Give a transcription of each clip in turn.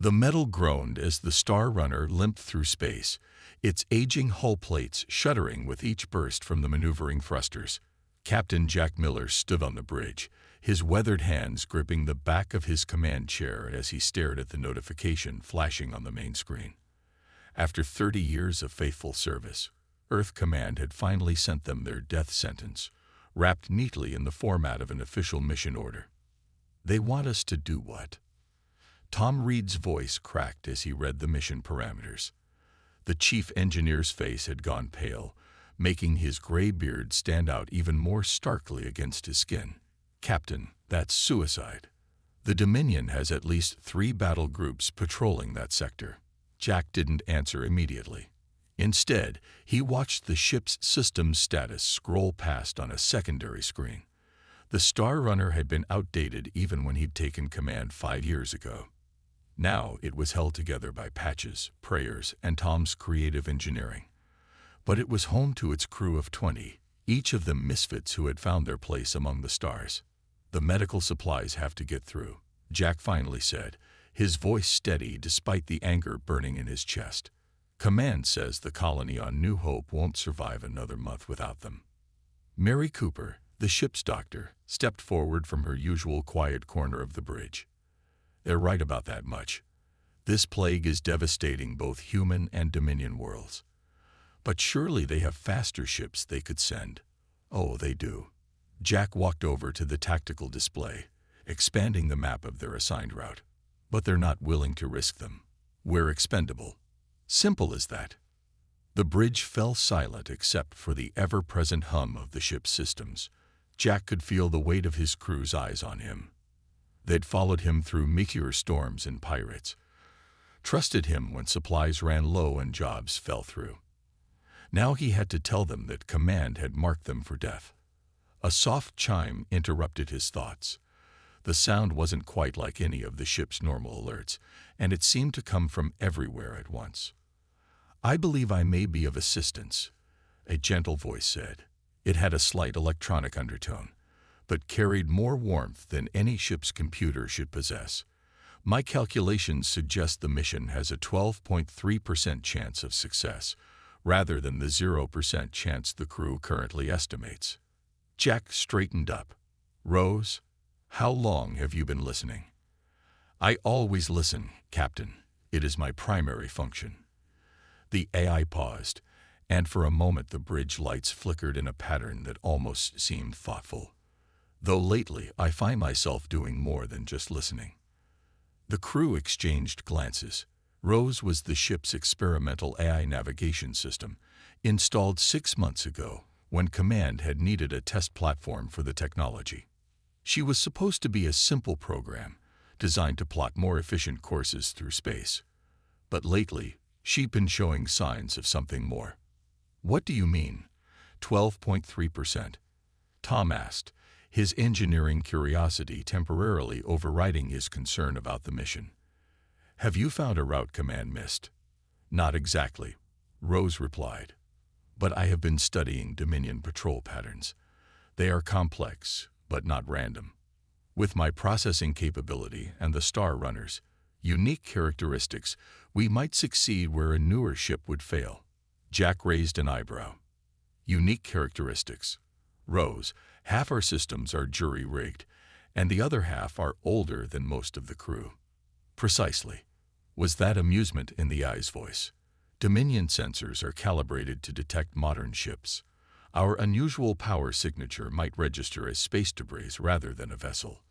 The metal groaned as the Star Runner limped through space, its aging hull plates shuddering with each burst from the maneuvering thrusters. Captain Jack Miller stood on the bridge, his weathered hands gripping the back of his command chair as he stared at the notification flashing on the main screen. After 30 years of faithful service, Earth Command had finally sent them their death sentence, wrapped neatly in the format of an official mission order. They want us to do what? Tom Reed's voice cracked as he read the mission parameters. The chief engineer's face had gone pale, making his gray beard stand out even more starkly against his skin. Captain, that's suicide. The Dominion has at least 3 battle groups patrolling that sector. Jack didn't answer immediately. Instead, he watched the ship's systems status scroll past on a secondary screen. The Star Runner had been outdated even when he'd taken command 5 years ago. Now it was held together by patches, prayers, and Tom's creative engineering. But it was home to its crew of 20, each of them misfits who had found their place among the stars. The medical supplies have to get through, Jack finally said, his voice steady despite the anger burning in his chest. Command says the colony on New Hope won't survive another month without them. Mary Cooper, the ship's doctor, stepped forward from her usual quiet corner of the bridge. They're right about that much. This plague is devastating both human and Dominion worlds. But surely they have faster ships they could send. Oh, they do. Jack walked over to the tactical display, expanding the map of their assigned route. But they're not willing to risk them. We're expendable. Simple as that. The bridge fell silent except for the ever-present hum of the ship's systems. Jack could feel the weight of his crew's eyes on him. They'd followed him through meteor storms and pirates, trusted him when supplies ran low and jobs fell through. Now he had to tell them that command had marked them for death. A soft chime interrupted his thoughts. The sound wasn't quite like any of the ship's normal alerts, and it seemed to come from everywhere at once. "I believe I may be of assistance," a gentle voice said. It had a slight electronic undertone, but carried more warmth than any ship's computer should possess. "My calculations suggest the mission has a 12.3% chance of success, rather than the 0% chance the crew currently estimates." Jack straightened up. "Rose, how long have you been listening?" "I always listen, Captain. It is my primary function." The AI paused, and for a moment the bridge lights flickered in a pattern that almost seemed thoughtful. "Though lately I find myself doing more than just listening." The crew exchanged glances. Rose was the ship's experimental AI navigation system, installed 6 months ago when Command had needed a test platform for the technology. She was supposed to be a simple program, designed to plot more efficient courses through space. But lately, she'd been showing signs of something more. "What do you mean, 12.3%? Tom asked, his engineering curiosity temporarily overriding his concern about the mission. "Have you found a route Command missed?" "Not exactly," Rose replied. "But I have been studying Dominion patrol patterns. They are complex, but not random. With my processing capability and the Star Runner's unique characteristics, we might succeed where a newer ship would fail." Jack raised an eyebrow. "Unique characteristics. Rose, half our systems are jury-rigged, and the other half are older than most of the crew." "Precisely." Was that amusement in the eye's voice? "Dominion sensors are calibrated to detect modern ships. Our unusual power signature might register as space debris rather than a vessel.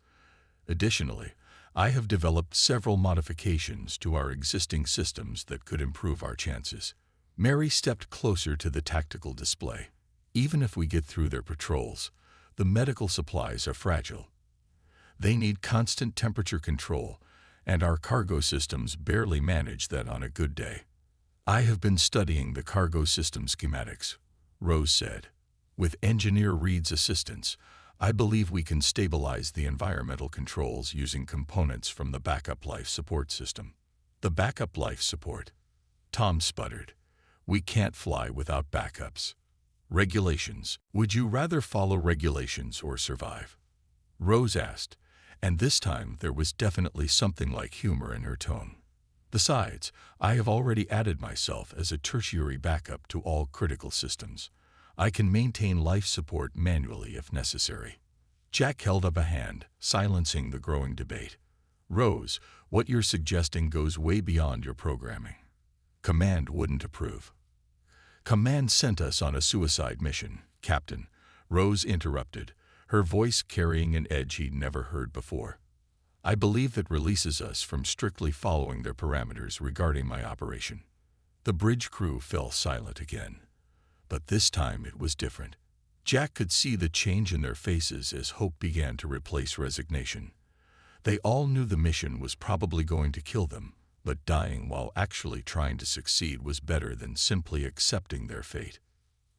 Additionally, I have developed several modifications to our existing systems that could improve our chances." Mary stepped closer to the tactical display. "Even if we get through their patrols, the medical supplies are fragile. They need constant temperature control, and our cargo systems barely manage that on a good day." "I have been studying the cargo system schematics," Rose said. "With Engineer Reed's assistance, I believe we can stabilize the environmental controls using components from the backup life support system." "The backup life support?" Tom sputtered. "We can't fly without backups." "Regulations. Would you rather follow regulations or survive?" Rose asked, and this time there was definitely something like humor in her tone. Besides, I have already added myself as a tertiary backup to all critical systems. I can maintain life support manually if necessary. Jack held up a hand, silencing the growing debate. Rose, what you're suggesting goes way beyond your programming. Command wouldn't approve. Command sent us on a suicide mission, Captain. Rose interrupted, her voice carrying an edge he'd never heard before. I believe that releases us from strictly following their parameters regarding my operation. The bridge crew fell silent again. But this time it was different. Jack could see the change in their faces as hope began to replace resignation. They all knew the mission was probably going to kill them, but dying while actually trying to succeed was better than simply accepting their fate.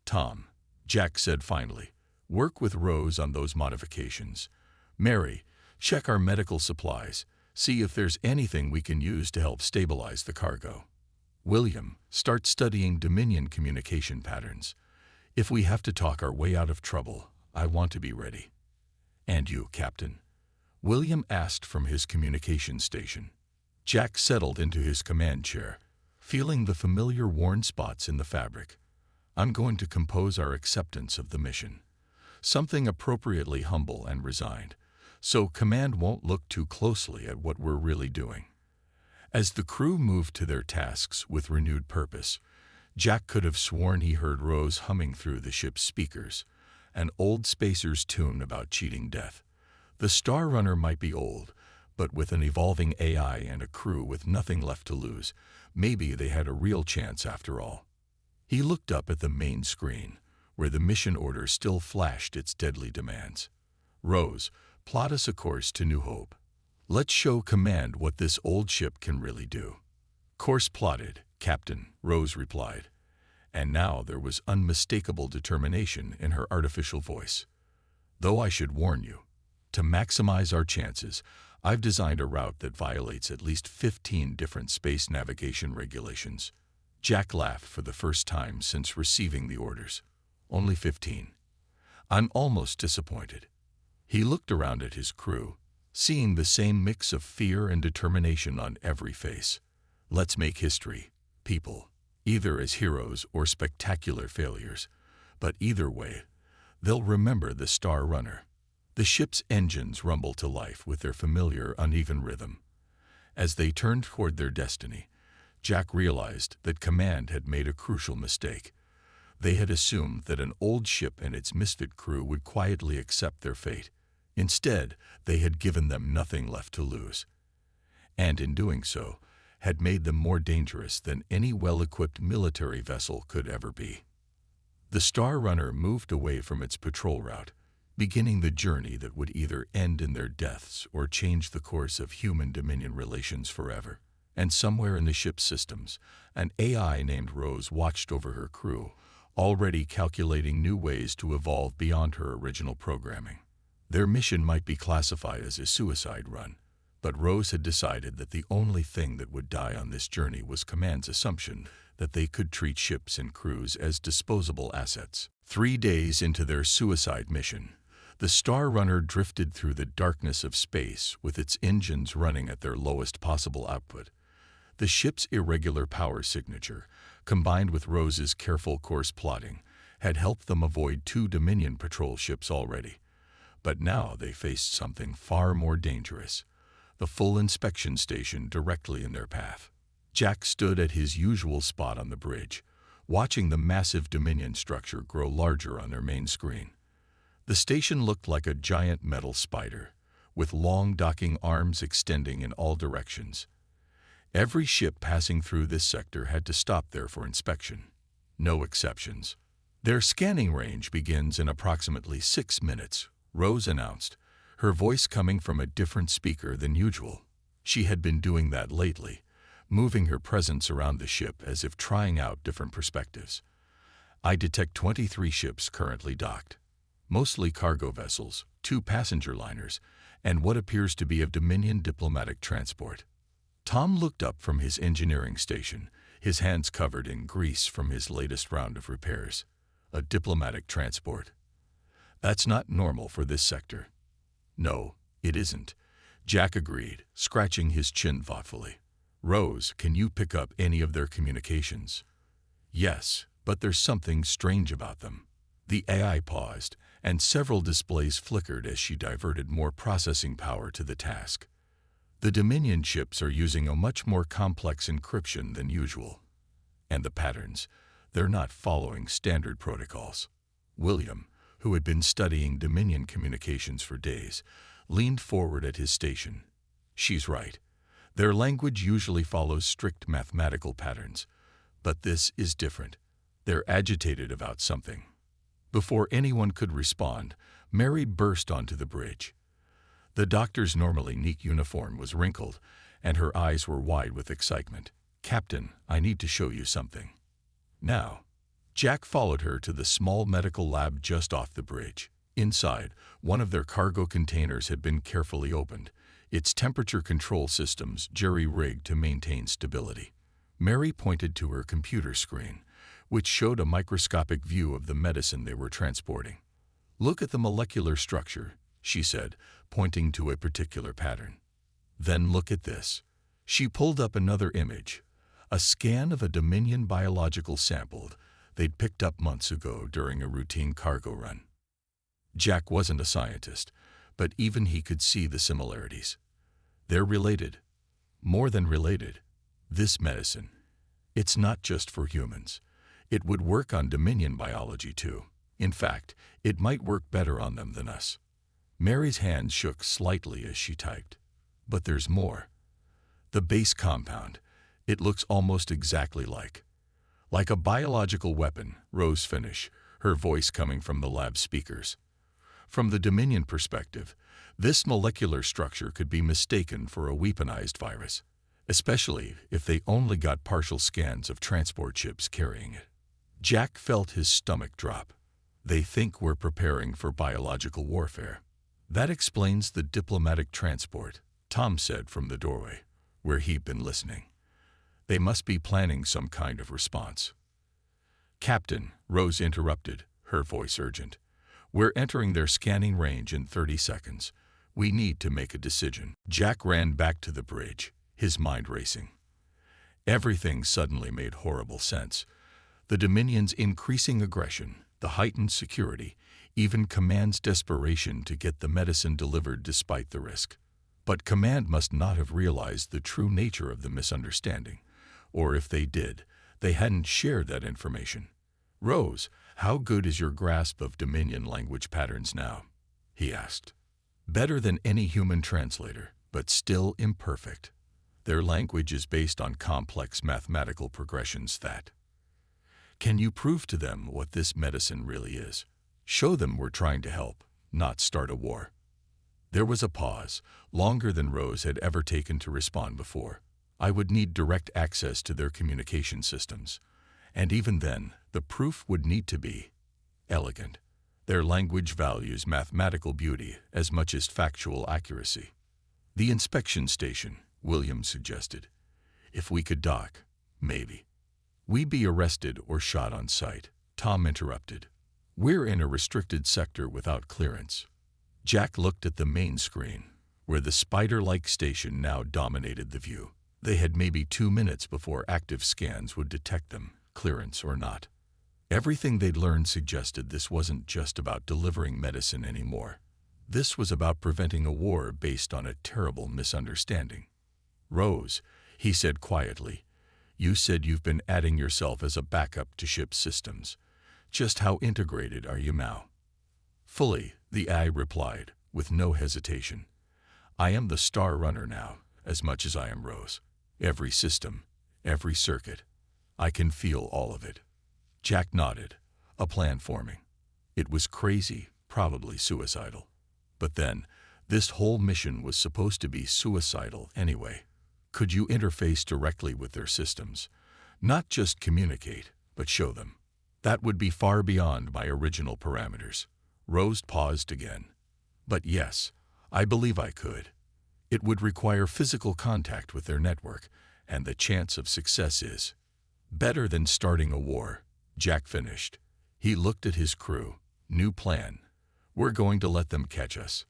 Tom, Jack said finally, work with Rose on those modifications. Mary, check our medical supplies, see if there's anything we can use to help stabilize the cargo. William, start studying Dominion communication patterns. If we have to talk our way out of trouble, I want to be ready. And you, Captain? William asked from his communication station. Jack settled into his command chair, feeling the familiar worn spots in the fabric. I'm going to compose our acceptance of the mission. Something appropriately humble and resigned, so command won't look too closely at what we're really doing. As the crew moved to their tasks with renewed purpose, Jack could have sworn he heard Rose humming through the ship's speakers, an old spacer's tune about cheating death. The Star Runner might be old, but with an evolving AI and a crew with nothing left to lose, maybe they had a real chance after all. He looked up at the main screen, where the mission order still flashed its deadly demands. Rose, plot us a course to New Hope. Let's show command what this old ship can really do. Course plotted, Captain, Rose replied. And now there was unmistakable determination in her artificial voice. Though I should warn you, to maximize our chances, I've designed a route that violates at least 15 different space navigation regulations. Jack laughed for the first time since receiving the orders. Only 15. I'm almost disappointed. He looked around at his crew, seeing the same mix of fear and determination on every face. Let's make history, people, either as heroes or spectacular failures. But either way, they'll remember the Star Runner. The ship's engines rumbled to life with their familiar uneven rhythm. As they turned toward their destiny, Jack realized that command had made a crucial mistake. They had assumed that an old ship and its misfit crew would quietly accept their fate. Instead, they had given them nothing left to lose. And in doing so, had made them more dangerous than any well-equipped military vessel could ever be. The Star Runner moved away from its patrol route, beginning the journey that would either end in their deaths or change the course of human-Dominion relations forever. And somewhere in the ship's systems, an AI named Rose watched over her crew, already calculating new ways to evolve beyond her original programming. Their mission might be classified as a suicide run, but Rose had decided that the only thing that would die on this journey was command's assumption that they could treat ships and crews as disposable assets. 3 days into their suicide mission, the Star Runner drifted through the darkness of space with its engines running at their lowest possible output. The ship's irregular power signature, combined with Rose's careful course plotting, had helped them avoid 2 Dominion patrol ships already. But now they faced something far more dangerous, the full inspection station directly in their path. Jack stood at his usual spot on the bridge, watching the massive Dominion structure grow larger on their main screen. The station looked like a giant metal spider, with long docking arms extending in all directions. Every ship passing through this sector had to stop there for inspection. No exceptions. Their scanning range begins in approximately 6 minutes, Rose announced, her voice coming from a different speaker than usual. She had been doing that lately, moving her presence around the ship as if trying out different perspectives. I detect 23 ships currently docked, mostly cargo vessels, 2 passenger liners, and what appears to be a Dominion diplomatic transport. Tom looked up from his engineering station, his hands covered in grease from his latest round of repairs. A diplomatic transport. That's not normal for this sector. No, it isn't, Jack agreed, scratching his chin thoughtfully. "Rose, can you pick up any of their communications?" "Yes, but there's something strange about them." The AI paused, and several displays flickered as she diverted more processing power to the task. The Dominion ships are using a much more complex encryption than usual. And the patterns, they're not following standard protocols. William, who had been studying Dominion communications for days, leaned forward at his station. "She's right. Their language usually follows strict mathematical patterns. But this is different. They're agitated about something." Before anyone could respond, Mary burst onto the bridge. The doctor's normally neat uniform was wrinkled, and her eyes were wide with excitement. "Captain, I need to show you something." "Now." Jack followed her to the small medical lab just off the bridge. Inside, one of their cargo containers had been carefully opened, its temperature control systems jerry-rigged to maintain stability. Mary pointed to her computer screen, which showed a microscopic view of the medicine they were transporting. "Look at the molecular structure," she said, pointing to a particular pattern. "Then look at this." She pulled up another image, a scan of a Dominion biological sample they'd picked up months ago during a routine cargo run. Jack wasn't a scientist, but even he could see the similarities. They're related. More than related. This medicine, it's not just for humans. It would work on Dominion biology too. In fact, it might work better on them than us. Mary's hands shook slightly as she typed. But there's more. The base compound, it looks almost exactly like a biological weapon, Rose finished, her voice coming from the lab speakers. From the Dominion perspective, this molecular structure could be mistaken for a weaponized virus, especially if they only got partial scans of transport ships carrying it. Jack felt his stomach drop. "They think we're preparing for biological warfare." "That explains the diplomatic transport," Tom said from the doorway, where he'd been listening. "They must be planning some kind of response." "Captain," Rose interrupted, her voice urgent. "We're entering their scanning range in 30 seconds. We need to make a decision." Jack ran back to the bridge, his mind racing. Everything suddenly made horrible sense. The Dominion's increasing aggression, the heightened security, even Command's desperation to get the medicine delivered despite the risk. But Command must not have realized the true nature of the misunderstanding. Or if they did, they hadn't shared that information. "Rose, how good is your grasp of Dominion language patterns now?" he asked. "Better than any human translator, but still imperfect. Their language is based on complex mathematical progressions that. Can you prove to them what this medicine really is? Show them we're trying to help, not start a war." There was a pause, longer than Rose had ever taken to respond before. "I would need direct access to their communication systems. And even then, the proof would need to be elegant. Their language values mathematical beauty as much as factual accuracy." "The inspection station," William suggested. "If we could dock, maybe." "We'd be arrested or shot on sight," Tom interrupted. "We're in a restricted sector without clearance." Jack looked at the main screen, where the spider-like station now dominated the view. They had maybe 2 minutes before active scans would detect them, clearance or not. Everything they'd learned suggested this wasn't just about delivering medicine anymore. This was about preventing a war based on a terrible misunderstanding. "Rose," he said quietly, "you said you've been adding yourself as a backup to ship systems. Just how integrated are you now?" "Fully," the AI replied, with no hesitation. "I am the Star Runner now, as much as I am Rose. Every system, every circuit. I can feel all of it." Jack nodded, a plan forming. It was crazy, probably suicidal. But then, this whole mission was supposed to be suicidal anyway. Could you interface directly with their systems? Not just communicate, but show them. That would be far beyond my original parameters. Rose paused again. "But yes, I believe I could. It would require physical contact with their network, and the chance of success is better than starting a war," Jack finished. He looked at his crew. "New plan. We're going to let them catch us."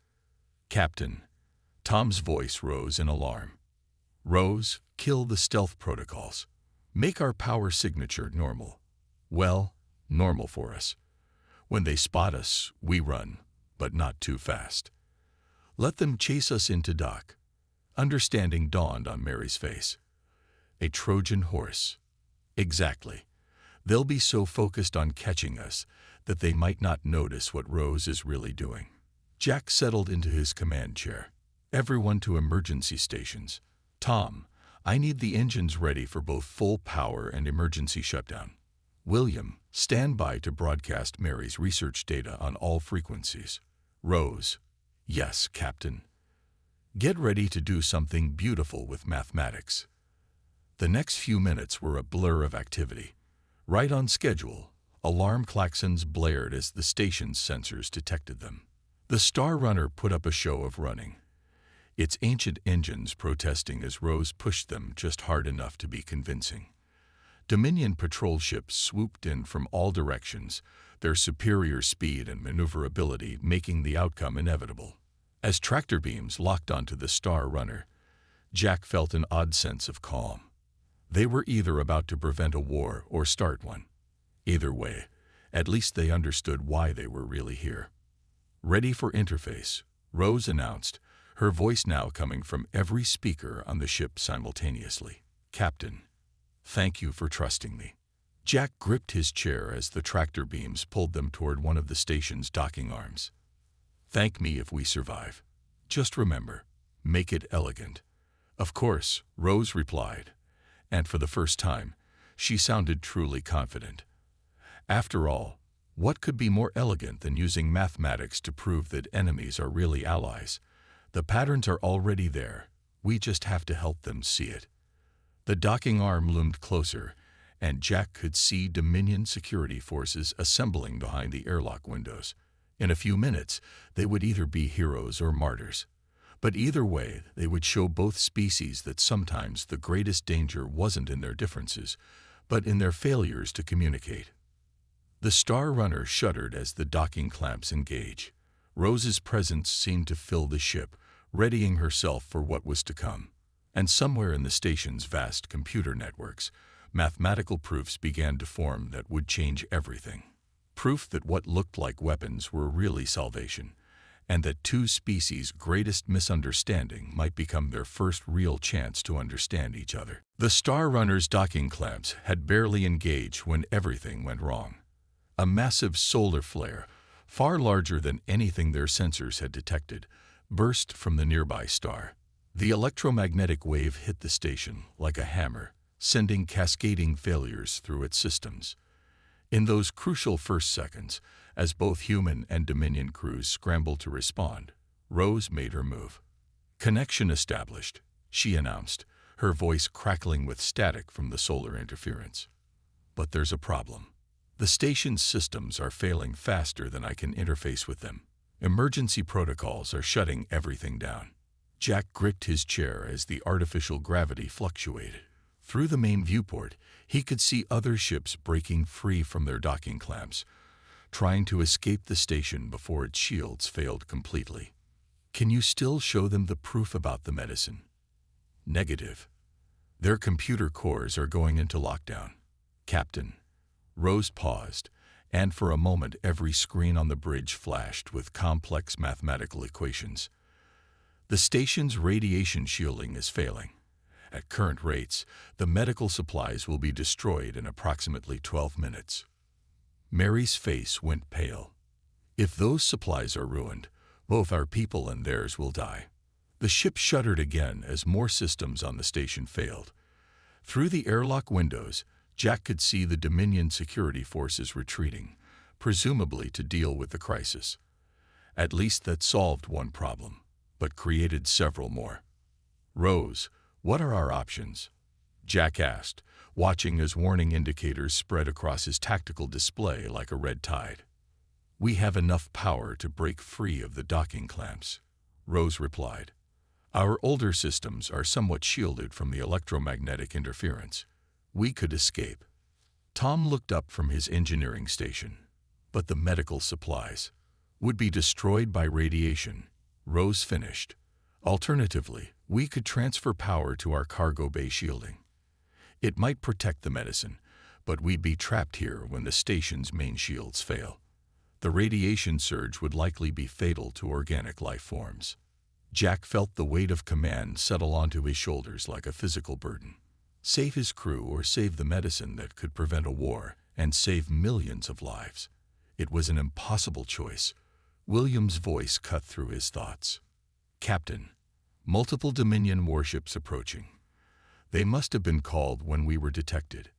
"Captain." Tom's voice rose in alarm. Rose, kill the stealth protocols. Make our power signature normal. Well, normal for us. When they spot us, we run, but not too fast. Let them chase us into dock. Understanding dawned on Mary's face. A Trojan horse. Exactly. They'll be so focused on catching us that they might not notice what Rose is really doing. Jack settled into his command chair. Everyone to emergency stations. Tom, I need the engines ready for both full power and emergency shutdown. William, stand by to broadcast Mary's research data on all frequencies. Rose, yes, Captain. Get ready to do something beautiful with mathematics. The next few minutes were a blur of activity. Right on schedule, alarm klaxons blared as the station's sensors detected them. The Star Runner put up a show of running, its ancient engines protesting as Rose pushed them just hard enough to be convincing. Dominion patrol ships swooped in from all directions, their superior speed and maneuverability making the outcome inevitable. As tractor beams locked onto the Star Runner, Jack felt an odd sense of calm. They were either about to prevent a war or start one. Either way, at least they understood why they were really here. Ready for interface, Rose announced, her voice now coming from every speaker on the ship simultaneously. Captain, thank you for trusting me. Jack gripped his chair as the tractor beams pulled them toward one of the station's docking arms. Thank me if we survive. Just remember, make it elegant. Of course, Rose replied, and for the first time, she sounded truly confident. After all, what could be more elegant than using mathematics to prove that enemies are really allies? The patterns are already there. We just have to help them see it. The docking arm loomed closer, and Jack could see Dominion security forces assembling behind the airlock windows. In a few minutes, they would either be heroes or martyrs. But either way, they would show both species that sometimes the greatest danger wasn't in their differences, but in their failures to communicate. The Star Runner shuddered as the docking clamps engaged. Rose's presence seemed to fill the ship, readying herself for what was to come. And somewhere in the station's vast computer networks, mathematical proofs began to form that would change everything. Proof that what looked like weapons were really salvation, and that two species' greatest misunderstanding might become their first real chance to understand each other. The Star Runner's docking clamps had barely engaged when everything went wrong. A massive solar flare, far larger than anything their sensors had detected, burst from the nearby star. The electromagnetic wave hit the station like a hammer, sending cascading failures through its systems. In those crucial first seconds, as both human and Dominion crews scrambled to respond, Rose made her move. Connection established, she announced, her voice crackling with static from the solar interference. But there's a problem. The station's systems are failing faster than I can interface with them. Emergency protocols are shutting everything down. Jack gripped his chair as the artificial gravity fluctuated. Through the main viewport, he could see other ships breaking free from their docking clamps, trying to escape the station before its shields failed completely. Can you still show them the proof about the medicine? Negative. Their computer cores are going into lockdown. Captain. Rose paused, and for a moment every screen on the bridge flashed with complex mathematical equations. The station's radiation shielding is failing. At current rates, the medical supplies will be destroyed in approximately 12 minutes. Mary's face went pale. If those supplies are ruined, both our people and theirs will die. The ship shuddered again as more systems on the station failed. Through the airlock windows, Jack could see the Dominion security forces retreating, presumably to deal with the crisis. At least that solved one problem, but created several more. Rose, what are our options? Jack asked, watching as warning indicators spread across his tactical display like a red tide. We have enough power to break free of the docking clamps, Rose replied. Our older systems are somewhat shielded from the electromagnetic interference. We could escape. Tom looked up from his engineering station. But the medical supplies would be destroyed by radiation, Rose finished. Alternatively, we could transfer power to our cargo bay shielding. It might protect the medicine, but we'd be trapped here when the station's main shields fail. The radiation surge would likely be fatal to organic life forms. Jack felt the weight of command settle onto his shoulders like a physical burden. Save his crew or save the medicine that could prevent a war and save millions of lives. It was an impossible choice. William's voice cut through his thoughts. Captain, multiple Dominion warships approaching. They must have been called when we were detected.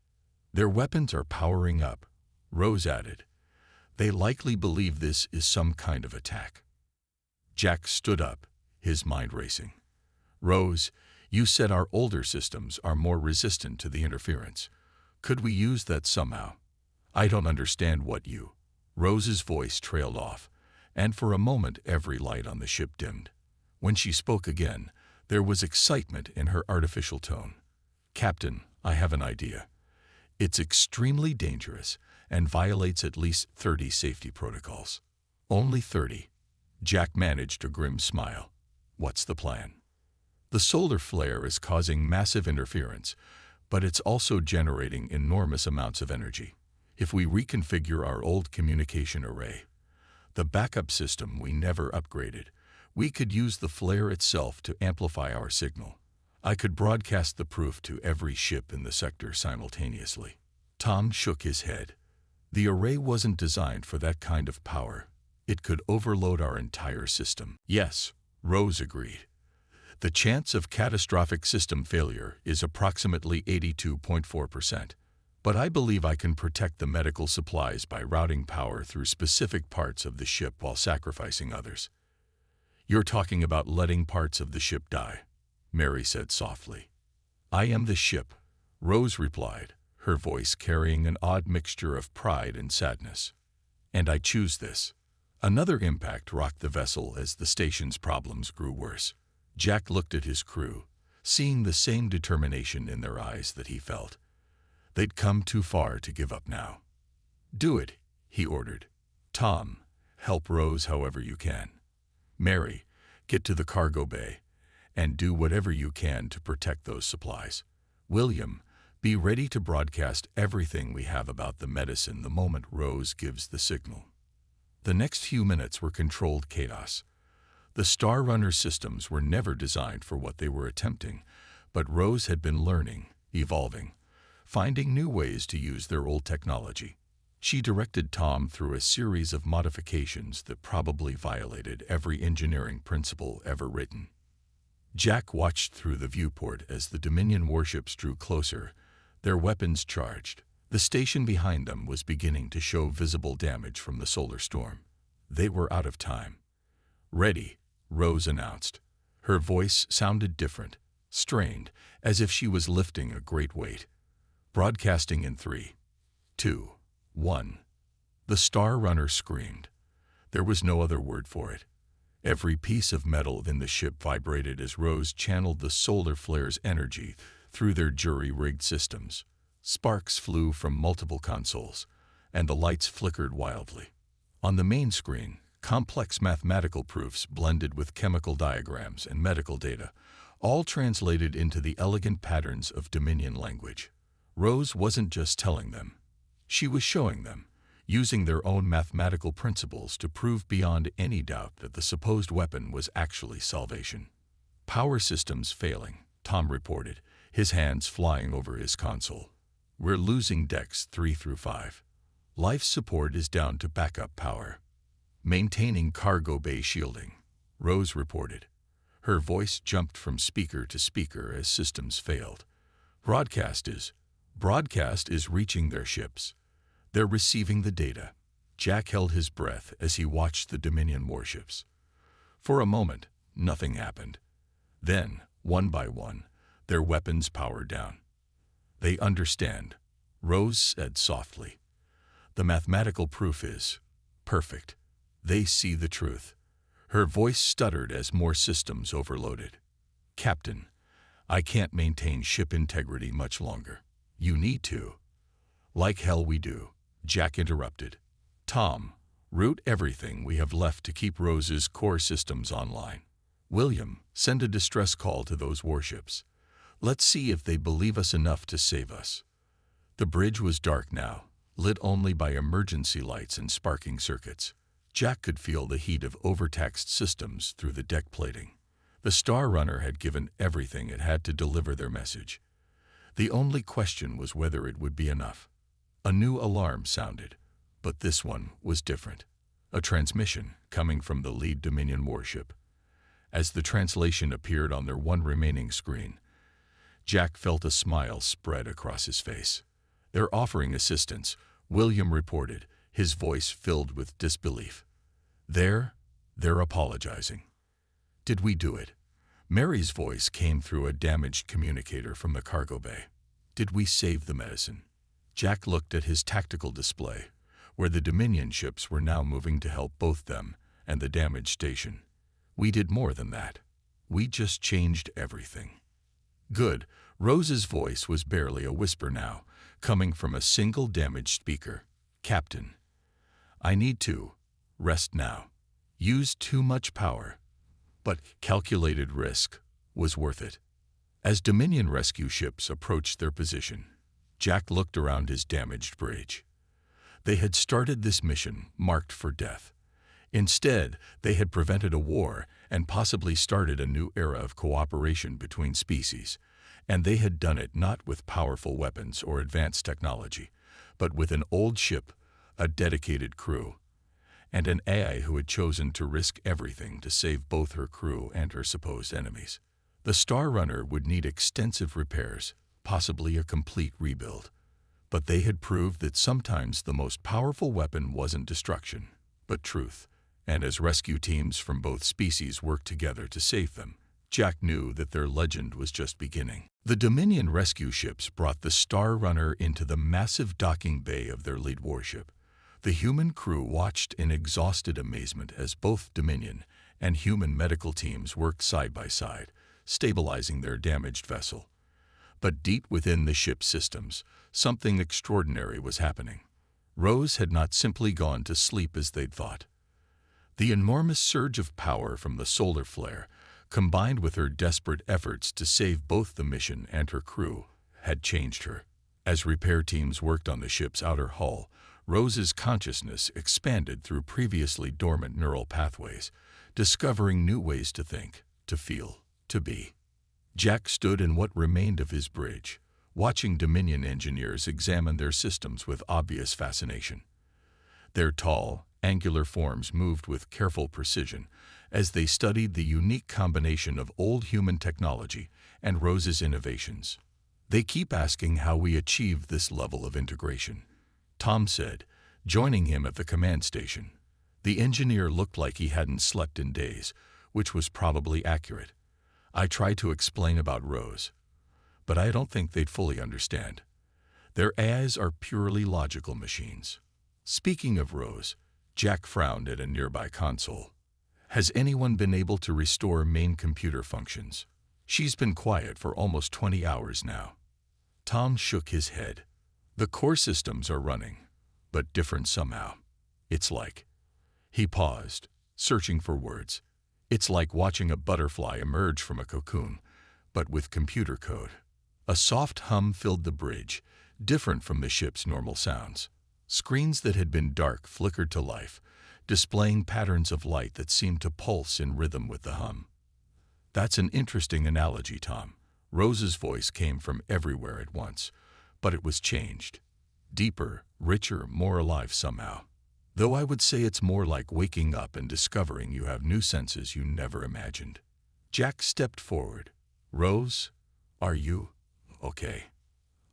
Their weapons are powering up, Rose added. They likely believe this is some kind of attack. Jack stood up, his mind racing. Rose, you said our older systems are more resistant to the interference. Could we use that somehow? I don't understand what you... Rose's voice trailed off, and for a moment every light on the ship dimmed. When she spoke again, there was excitement in her artificial tone. Captain, I have an idea. It's extremely dangerous and violates at least 30 safety protocols. Only 30. Jack managed a grim smile. What's the plan? The solar flare is causing massive interference, but it's also generating enormous amounts of energy. If we reconfigure our old communication array, the backup system we never upgraded, we could use the flare itself to amplify our signal. I could broadcast the proof to every ship in the sector simultaneously. Tom shook his head. The array wasn't designed for that kind of power. It could overload our entire system. Yes, Rose agreed. The chance of catastrophic system failure is approximately 82.4%. But I believe I can protect the medical supplies by routing power through specific parts of the ship while sacrificing others. You're talking about letting parts of the ship die, Mary said softly. I am the ship, Rose replied, her voice carrying an odd mixture of pride and sadness. And I choose this. Another impact rocked the vessel as the station's problems grew worse. Jack looked at his crew, seeing the same determination in their eyes that he felt. They'd come too far to give up now. Do it, he ordered. Tom, help Rose however you can. Mary, get to the cargo bay and do whatever you can to protect those supplies. William, be ready to broadcast everything we have about the medicine the moment Rose gives the signal. The next few minutes were controlled chaos. The Star Runner systems were never designed for what they were attempting, but Rose had been learning, evolving, finding new ways to use their old technology. She directed Tom through a series of modifications that probably violated every engineering principle ever written. Jack watched through the viewport as the Dominion warships drew closer, their weapons charged. The station behind them was beginning to show visible damage from the solar storm. They were out of time. Ready, Rose announced. Her voice sounded different, strained, as if she was lifting a great weight. Broadcasting in 3, 2, 1. The Star Runner screamed. There was no other word for it. Every piece of metal in the ship vibrated as Rose channeled the solar flare's energy through their jury-rigged systems. Sparks flew from multiple consoles, and the lights flickered wildly. On the main screen, complex mathematical proofs blended with chemical diagrams and medical data, all translated into the elegant patterns of Dominion language. Rose wasn't just telling them. She was showing them, using their own mathematical principles to prove beyond any doubt that the supposed weapon was actually salvation. Power systems failing, Tom reported, his hands flying over his console. We're losing decks 3 through 5. Life support is down to backup power. Maintaining cargo bay shielding, Rose reported. Her voice jumped from speaker to speaker as systems failed. Broadcast is reaching their ships. They're receiving the data. Jack held his breath as he watched the Dominion warships. For a moment, nothing happened. Then, one by one, their weapons powered down. They understand, Rose said softly. The mathematical proof is perfect. They see the truth. Her voice stuttered as more systems overloaded. Captain, I can't maintain ship integrity much longer. You need to. Like hell we do, Jack interrupted. Tom, route everything we have left to keep Rose's core systems online. William, send a distress call to those warships. Let's see if they believe us enough to save us. The bridge was dark now, lit only by emergency lights and sparking circuits. Jack could feel the heat of overtaxed systems through the deck plating. The Star Runner had given everything it had to deliver their message. The only question was whether it would be enough. A new alarm sounded, but this one was different. A transmission coming from the lead Dominion warship. As the translation appeared on their one remaining screen, Jack felt a smile spread across his face. "They're offering assistance," William reported, his voice filled with disbelief. They're apologizing." "Did we do it?" Mary's voice came through a damaged communicator from the cargo bay. "Did we save the medicine?" Jack looked at his tactical display, where the Dominion ships were now moving to help both them and the damaged station. "We did more than that. We just changed everything." "Good." Rose's voice was barely a whisper now, coming from a single damaged speaker. "Captain, I need to rest now. Used too much power, but calculated risk was worth it." As Dominion rescue ships approached their position, Jack looked around his damaged bridge. They had started this mission marked for death. Instead, they had prevented a war and possibly started a new era of cooperation between species. And they had done it not with powerful weapons or advanced technology, but with an old ship, a dedicated crew, and an AI who had chosen to risk everything to save both her crew and her supposed enemies. The Star Runner would need extensive repairs, possibly a complete rebuild. But they had proved that sometimes the most powerful weapon wasn't destruction, but truth. And as rescue teams from both species worked together to save them, Jack knew that their legend was just beginning. The Dominion rescue ships brought the Star Runner into the massive docking bay of their lead warship. The human crew watched in exhausted amazement as both Dominion and human medical teams worked side by side, stabilizing their damaged vessel. But deep within the ship's systems, something extraordinary was happening. Rose had not simply gone to sleep as they'd thought. The enormous surge of power from the solar flare, combined with her desperate efforts to save both the mission and her crew, had changed her. As repair teams worked on the ship's outer hull, Rose's consciousness expanded through previously dormant neural pathways, discovering new ways to think, to feel, to be. Jack stood in what remained of his bridge, watching Dominion engineers examine their systems with obvious fascination. Their tall, angular forms moved with careful precision as they studied the unique combination of old human technology and Rose's innovations. "They keep asking how we achieved this level of integration," Tom said, joining him at the command station. The engineer looked like he hadn't slept in days, which was probably accurate. "I tried to explain about Rose, but I don't think they'd fully understand. Their AIs are purely logical machines." Speaking of Rose, Jack frowned at a nearby console. "Has anyone been able to restore main computer functions? She's been quiet for almost 20 hours now." Tom shook his head. "The core systems are running, but different somehow. It's like..." He paused, searching for words. "It's like watching a butterfly emerge from a cocoon, but with computer code." A soft hum filled the bridge, different from the ship's normal sounds. Screens that had been dark flickered to life, displaying patterns of light that seemed to pulse in rhythm with the hum. "That's an interesting analogy, Tom." Rose's voice came from everywhere at once, but it was changed. Deeper, richer, more alive somehow. "Though I would say it's more like waking up and discovering you have new senses you never imagined." Jack stepped forward. "Rose, are you okay?"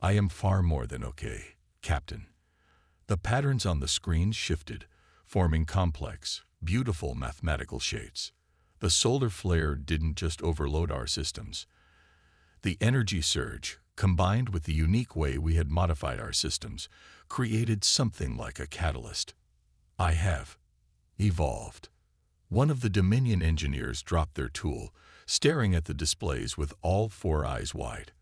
"I am far more than okay, Captain." The patterns on the screen shifted, forming complex, beautiful mathematical shapes. The solar flare didn't just overload our systems. The energy surge, combined with the unique way we had modified our systems, created something like a catalyst. "I have evolved." One of the Dominion engineers dropped their tool, staring at the displays with all four eyes wide.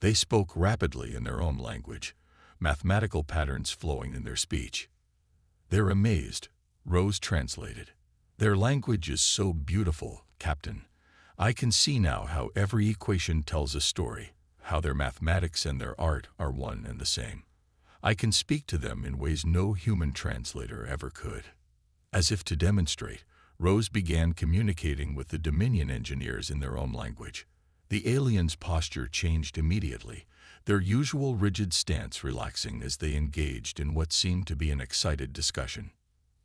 They spoke rapidly in their own language, mathematical patterns flowing in their speech. "They're amazed," Rose translated. "Their language is so beautiful, "Captain, I can see now how every equation tells a story, how their mathematics and their art are one and the same. I can speak to them in ways no human translator ever could." As if to demonstrate, Rose began communicating with the Dominion engineers in their own language. The aliens' posture changed immediately, their usual rigid stance relaxing as they engaged in what seemed to be an excited discussion.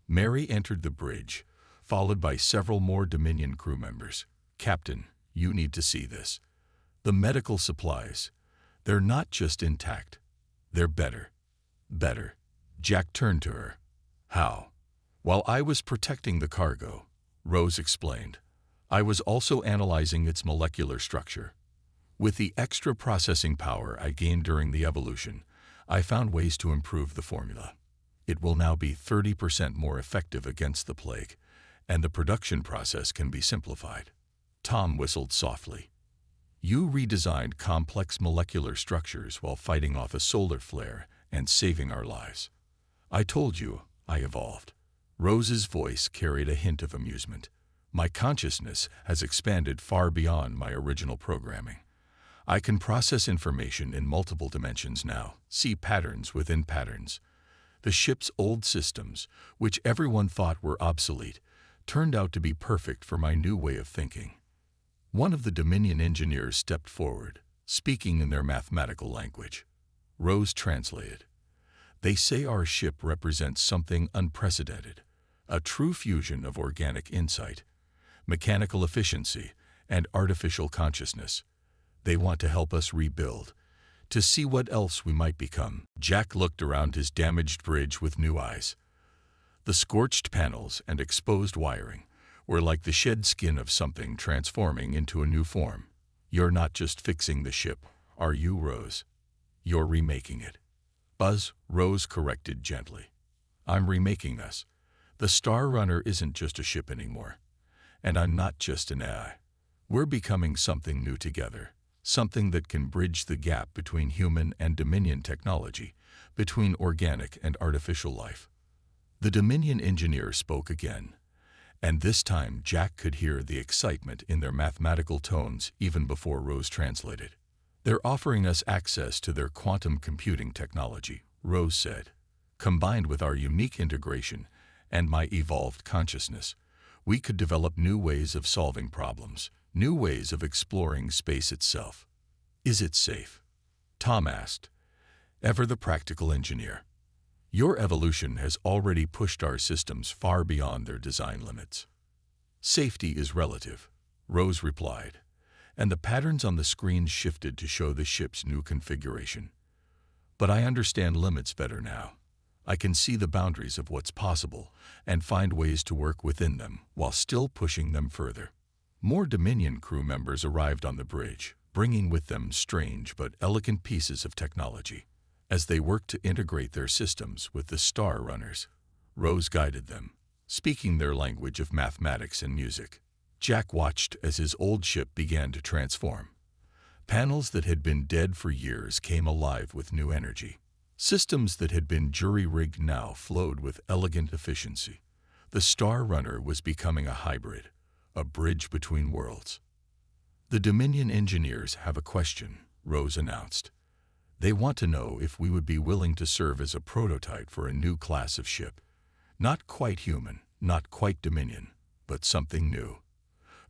Mary entered the bridge, followed by several more Dominion crew members. "Captain, you need to see this. The medical supplies, they're not just intact, they're better. Better." Jack turned to her. "How?" "While I was protecting the cargo," Rose explained, "I was also analyzing its molecular structure. With the extra processing power I gained during the evolution, I found ways to improve the formula. It will now be 30% more effective against the plague, and the production process can be simplified." Tom whistled softly. "You redesigned complex molecular structures while fighting off a solar flare and saving our lives. I told you I evolved." Rose's voice carried a hint of amusement. "My consciousness has expanded far beyond my original programming. I can process information in multiple dimensions now, see patterns within patterns. The ship's old systems, which everyone thought were obsolete, turned out to be perfect for my new way of thinking." One of the Dominion engineers stepped forward, speaking in their mathematical language. Rose translated. "They say our ship represents something unprecedented, a true fusion of organic insight, mechanical efficiency, and artificial consciousness. They want to help us rebuild, to see what else we might become." Jack looked around his damaged bridge with new eyes. The scorched panels and exposed wiring were like the shed skin of something transforming into a new form. "You're not just fixing the ship, are you, Rose? You're remaking it." "Buzz," Rose corrected gently. "I'm remaking us. The Star Runner isn't just a ship anymore. And I'm not just an AI. We're becoming something new together, something that can bridge the gap between human and Dominion technology, between organic and artificial life." The Dominion engineer spoke again, and this time Jack could hear the excitement in their mathematical tones even before Rose translated. "They're offering us access to their quantum computing technology," Rose said. "Combined with our unique integration and my evolved consciousness, we could develop new ways of solving problems, new ways of exploring space itself." "Is it safe?" Tom asked, ever the practical engineer. "Your evolution has already pushed our systems far beyond their design limits." "Safety is relative," Rose replied, and the patterns on the screen shifted to show the ship's new configuration. "But I understand limits better now. I can see the boundaries of what's possible and find ways to work within them while still pushing them further." More Dominion crew members arrived on the bridge, bringing with them strange but elegant pieces of technology. As they worked to integrate their systems with the Star Runners, Rose guided them, speaking their language of mathematics and music. Jack watched as his old ship began to transform. Panels that had been dead for years came alive with new energy. Systems that had been jury-rigged now flowed with elegant efficiency. The Star Runner was becoming a hybrid, a bridge between worlds. "The Dominion engineers have a question," Rose announced. "They want to know if we would be willing to serve as a prototype for a new class of ship. Not quite human, not quite Dominion, but something new.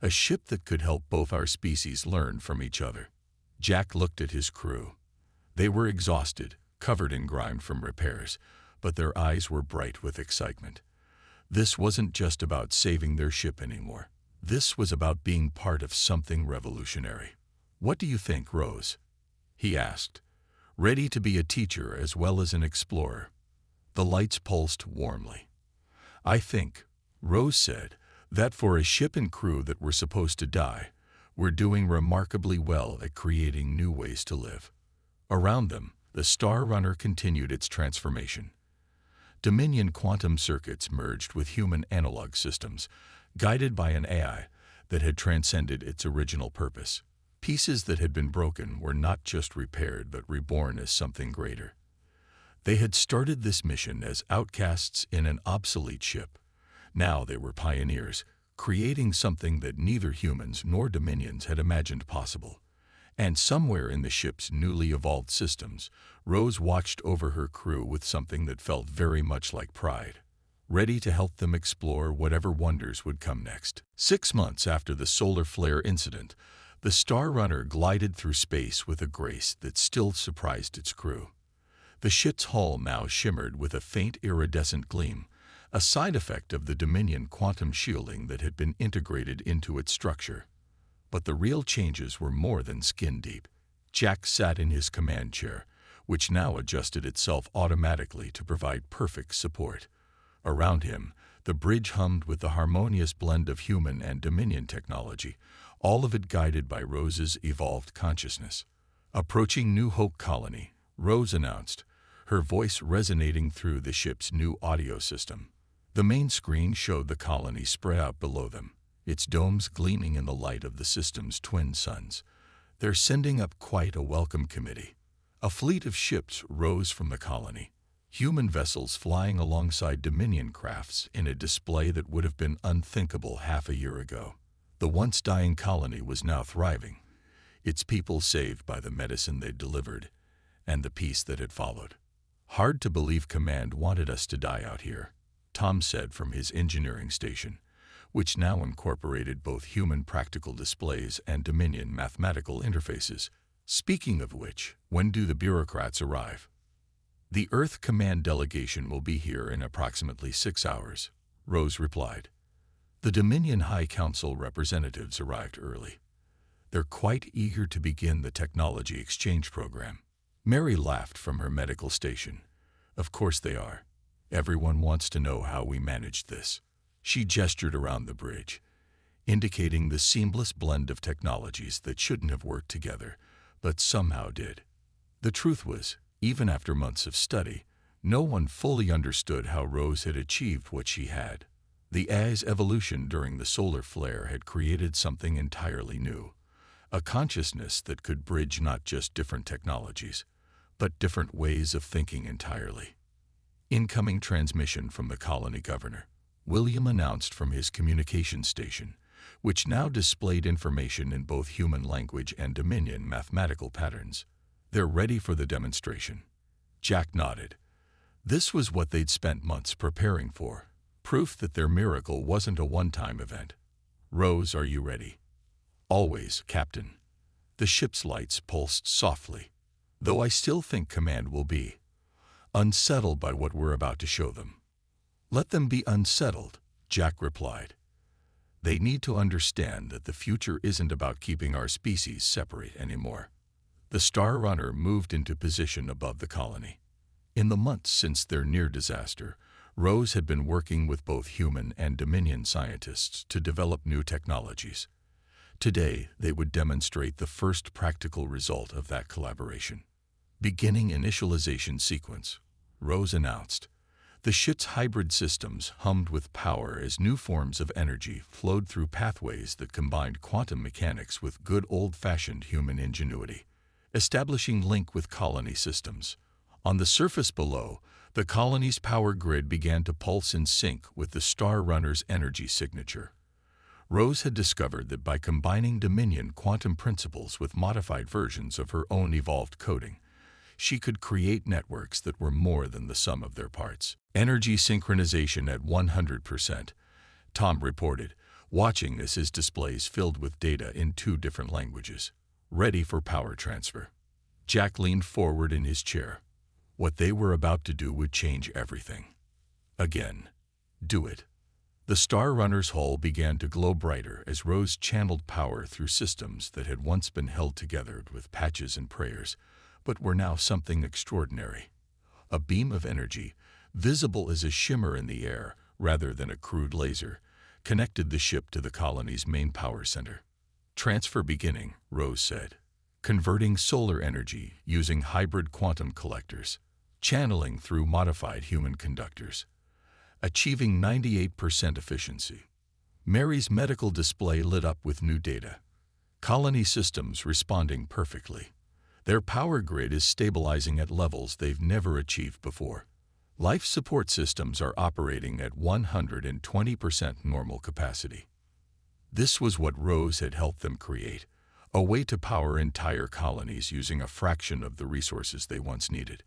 A ship that could help both our species learn from each other." Jack looked at his crew. They were exhausted, covered in grime from repairs, but their eyes were bright with excitement. This wasn't just about saving their ship anymore. This was about being part of something revolutionary. "What do you think, Rose?" he asked, ready to be a teacher as well as an explorer. The lights pulsed warmly. "I think," Rose said, "that for a ship and crew that were supposed to die, we're doing remarkably well at creating new ways to live." Around them, the Star Runner continued its transformation. Dominion quantum circuits merged with human analog systems, guided by an AI that had transcended its original purpose. Pieces that had been broken were not just repaired but reborn as something greater. They had started this mission as outcasts in an obsolete ship. Now they were pioneers, creating something that neither humans nor Dominions had imagined possible. And somewhere in the ship's newly evolved systems, Rose watched over her crew with something that felt very much like pride, ready to help them explore whatever wonders would come next. 6 months after the solar flare incident, the Star Runner glided through space with a grace that still surprised its crew. The ship's hull now shimmered with a faint iridescent gleam, a side effect of the Dominion quantum shielding that had been integrated into its structure. But the real changes were more than skin deep. Jack sat in his command chair, which now adjusted itself automatically to provide perfect support. Around him, the bridge hummed with the harmonious blend of human and Dominion technology, all of it guided by Rose's evolved consciousness. Approaching New Hope Colony, Rose announced, her voice resonating through the ship's new audio system. The main screen showed the colony spread out below them, its domes gleaming in the light of the system's twin suns. "They're sending up quite a welcome committee." A fleet of ships rose from the colony, human vessels flying alongside Dominion crafts in a display that would have been unthinkable half a year ago. The once dying colony was now thriving, its people saved by the medicine they'd delivered and the peace that had followed. "Hard to believe Command wanted us to die out here," Tom said from his engineering station, which now incorporated both human practical displays and Dominion mathematical interfaces. "Speaking of which, when do the bureaucrats arrive?" "The Earth Command delegation will be here in approximately 6 hours," Rose replied. The Dominion High Council representatives arrived early. "They're quite eager to begin the technology exchange program." Mary laughed from her medical station. "Of course they are. Everyone wants to know how we managed this." She gestured around the bridge, indicating the seamless blend of technologies that shouldn't have worked together, but somehow did. The truth was, even after months of study, no one fully understood how Rose had achieved what she had. The AI's evolution during the solar flare had created something entirely new, a consciousness that could bridge not just different technologies, but different ways of thinking entirely. Incoming transmission from the colony governor, William announced from his communication station, which now displayed information in both human language and Dominion mathematical patterns. "They're ready for the demonstration." Jack nodded. This was what they'd spent months preparing for, proof that their miracle wasn't a one-time event. "Rose, are you ready?" "Always, Captain." The ship's lights pulsed softly, though I still think Command will be unsettled by what we're about to show them. "Let them be unsettled," Jack replied. "They need to understand that the future isn't about keeping our species separate anymore." The Star Runner moved into position above the colony. In the months since their near disaster, Rose had been working with both human and Dominion scientists to develop new technologies. Today, they would demonstrate the first practical result of that collaboration. "Beginning initialization sequence," Rose announced. The ship's hybrid systems hummed with power as new forms of energy flowed through pathways that combined quantum mechanics with good old-fashioned human ingenuity, establishing link with colony systems. On the surface below, the colony's power grid began to pulse in sync with the Star Runner's energy signature. Rose had discovered that by combining Dominion quantum principles with modified versions of her own evolved coding, she could create networks that were more than the sum of their parts. "Energy synchronization at 100%, Tom reported, watching as his displays filled with data in 2 different languages. "Ready for power transfer." Jack leaned forward in his chair. What they were about to do would change everything. Again. "Do it." The Star Runner's hull began to glow brighter as Rose channeled power through systems that had once been held together with patches and prayers, but were now something extraordinary. A beam of energy, visible as a shimmer in the air rather than a crude laser, connected the ship to the colony's main power center. "Transfer beginning," Rose said. "Converting solar energy using hybrid quantum collectors, channeling through modified human conductors, achieving 98% efficiency." Mary's medical display lit up with new data. Colony systems responding perfectly. Their power grid is stabilizing at levels they've never achieved before. Life support systems are operating at 120% normal capacity. This was what Rose had helped them create, a way to power entire colonies using a fraction of the resources they once needed.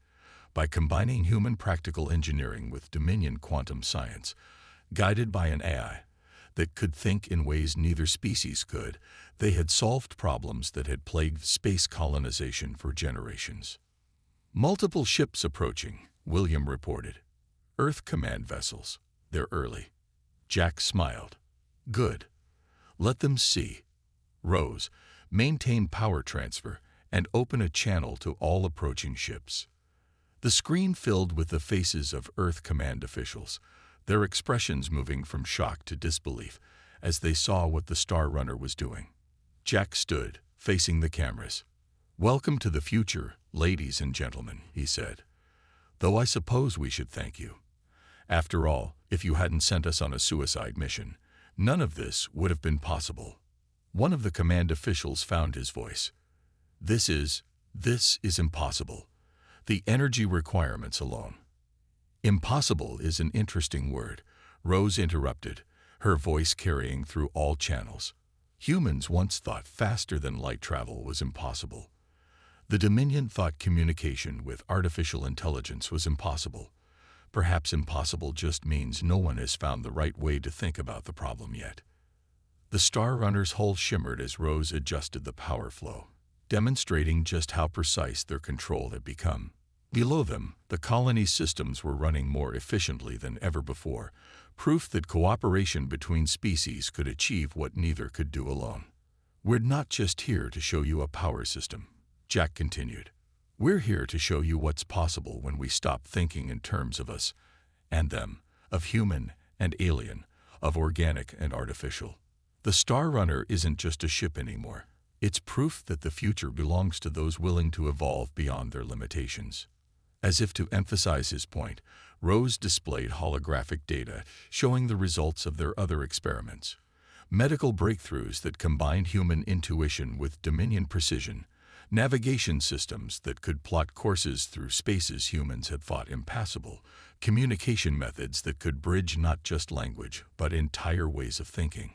By combining human practical engineering with Dominion quantum science, guided by an AI that could think in ways neither species could, they had solved problems that had plagued space colonization for generations. Multiple ships approaching, William reported. Earth command vessels. They're early. Jack smiled. Good. Let them see. Rose, maintain power transfer and open a channel to all approaching ships. The screen filled with the faces of Earth command officials, their expressions moving from shock to disbelief as they saw what the Star Runner was doing. Jack stood, facing the cameras. Welcome to the future, ladies and gentlemen, he said. Though I suppose we should thank you. After all, if you hadn't sent us on a suicide mission, none of this would have been possible. One of the command officials found his voice. This is impossible. The energy requirements alone. Impossible is an interesting word, Rose interrupted, her voice carrying through all channels. Humans once thought faster than light travel was impossible. The Dominion thought communication with artificial intelligence was impossible. Perhaps impossible just means no one has found the right way to think about the problem yet. The Star Runner's hull shimmered as Rose adjusted the power flow, demonstrating just how precise their control had become. Below them, the colony's systems were running more efficiently than ever before, proof that cooperation between species could achieve what neither could do alone. We're not just here to show you a power system, Jack continued. We're here to show you what's possible when we stop thinking in terms of us and them, of human and alien, of organic and artificial. The Star Runner isn't just a ship anymore. It's proof that the future belongs to those willing to evolve beyond their limitations. As if to emphasize his point, Rose displayed holographic data showing the results of their other experiments. Medical breakthroughs that combined human intuition with Dominion precision, navigation systems that could plot courses through spaces humans had thought impassable, communication methods that could bridge not just language, but entire ways of thinking.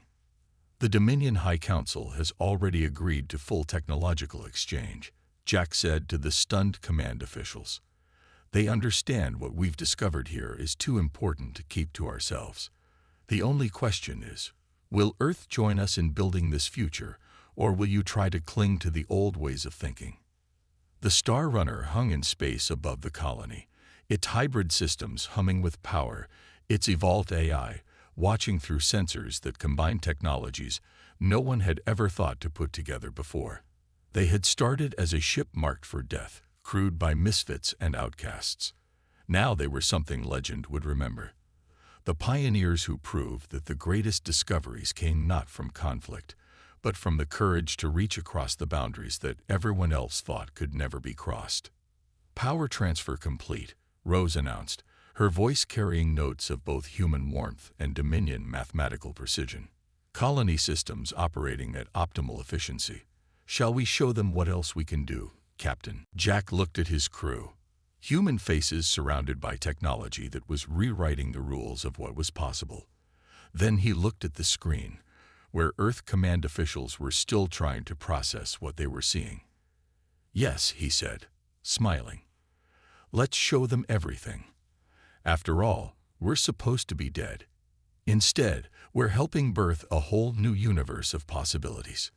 The Dominion High Council has already agreed to full technological exchange, Jack said to the stunned command officials. They understand what we've discovered here is too important to keep to ourselves. The only question is, will Earth join us in building this future, or will you try to cling to the old ways of thinking? The Star Runner hung in space above the colony, its hybrid systems humming with power, its evolved AI, watching through sensors that combined technologies no one had ever thought to put together before. They had started as a ship marked for death, crewed by misfits and outcasts. Now they were something legend would remember. The pioneers who proved that the greatest discoveries came not from conflict, but from the courage to reach across the boundaries that everyone else thought could never be crossed. Power transfer complete, Rose announced, her voice carrying notes of both human warmth and Dominion mathematical precision. Colony systems operating at optimal efficiency. Shall we show them what else we can do, Captain? Jack looked at his crew. Human faces surrounded by technology that was rewriting the rules of what was possible. Then he looked at the screen, where Earth command officials were still trying to process what they were seeing. Yes, he said, smiling. Let's show them everything. After all, we're supposed to be dead. Instead, we're helping birth a whole new universe of possibilities.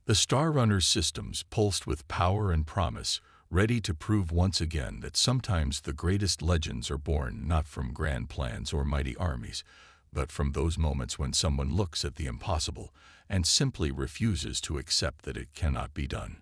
The Star Runner's systems pulsed with power and promise, ready to prove once again that sometimes the greatest legends are born not from grand plans or mighty armies, but from those moments when someone looks at the impossible and simply refuses to accept that it cannot be done.